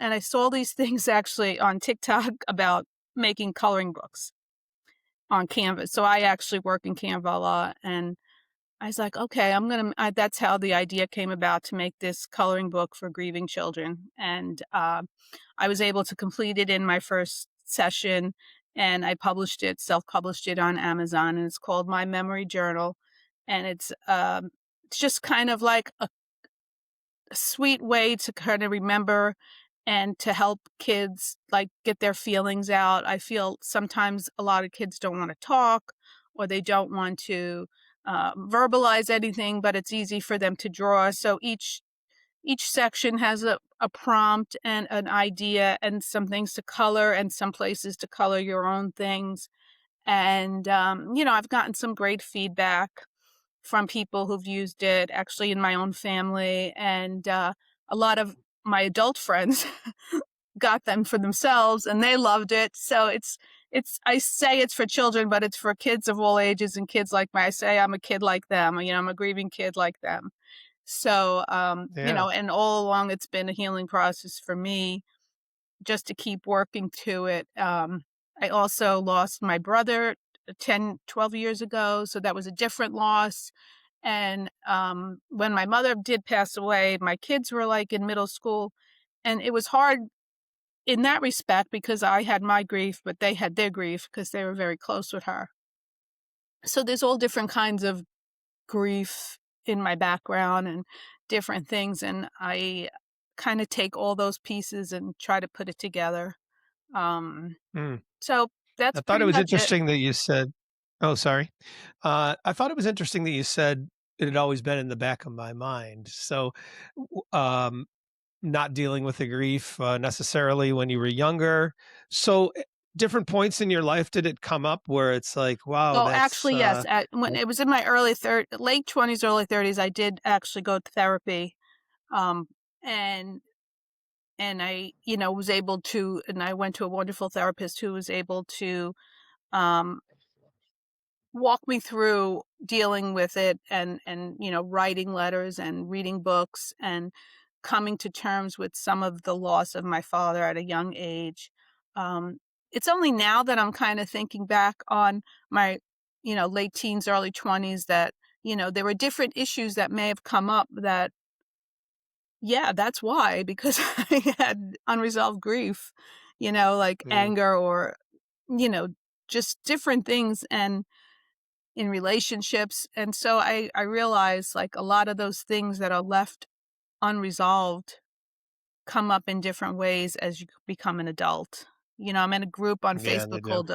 and I saw these things actually on TikTok about making coloring books on Canvas. So I actually work in Canva a lot, and I was like, "Okay, that's how the idea came about to make this coloring book for grieving children, and, I was able to complete it in my first session, and I published it self-published it on Amazon, and it's called My Memory Journal, and it's just kind of like a sweet way to kinda remember and to help kids, like, get their feelings out. I feel sometimes a lot of kids don't wanna talk, or they don't want to, verbalize anything, but it's easy for them to draw, so each section has a prompt and an idea and some things to color and some places to color your own things, and, I've gotten some great feedback from people who've used it actually in my own family, and, a lot of my adult friends got them for themselves and they loved it. So it's I say it's for children, but it's for kids of all ages and kids like me. I say I'm a kid like them, I'm a grieving kid like them. So, Yeah. and all along it's been a healing process for me just to keep working to it. I also lost my brother 10, 12 years ago, so that was a different loss. And when my mother did pass away, my kids were like in middle school, and it was hard in that respect because I had my grief, but they had their grief because they were very close with her. So there's all different kinds of grief in my background and different things, and I kind of take all those pieces and try to put it together. Um, Mm. so I that's thought it pretty was much it. interesting that you said Oh, sorry. I thought it was interesting that you said it had always been in the back of my mind. So, w not dealing with the grief, necessarily when you were younger. So, different points in your life, did it come up where it's like, "Wow, Well, that's, actually, yes. When it was in my late 20s, early 30s, I did actually go to therapy. Um, and was able to, and I went to a wonderful therapist who was able to um, walk me through dealing with it and writing letters and reading books and coming to terms with some of the loss of my father at a young age. Um, it's only now that I'm kind of thinking back on my, late teens, early 20s that, there were different issues that may have come up that, yeah, that's why, because I had unresolved grief, like mm, anger or, you know, just different things. And in relationships, and so I realize, like, a lot of those things that are left unresolved come up in different ways as you become an adult. I'm in a group on yeah, they Facebook do. called,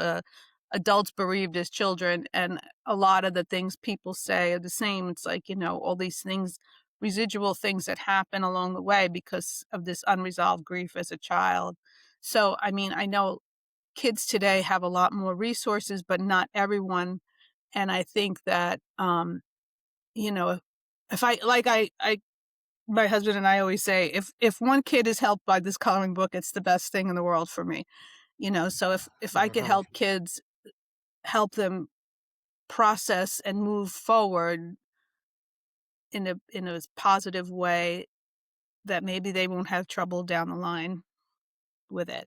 Adults Bereaved as Children, and a lot of the things people say are the same. It's like, all these things, residual things that happen along the way because of this unresolved grief as a child. So, I mean, I know kids today have a lot more resources, but not everyone, and I think that, you know, if I like I my husband and I always say, if one kid is helped by this coloring book, it's the best thing in the world for me. So if I could Mhm. help kids, help them process and move forward in a positive way, that maybe they won't have trouble down the line with it.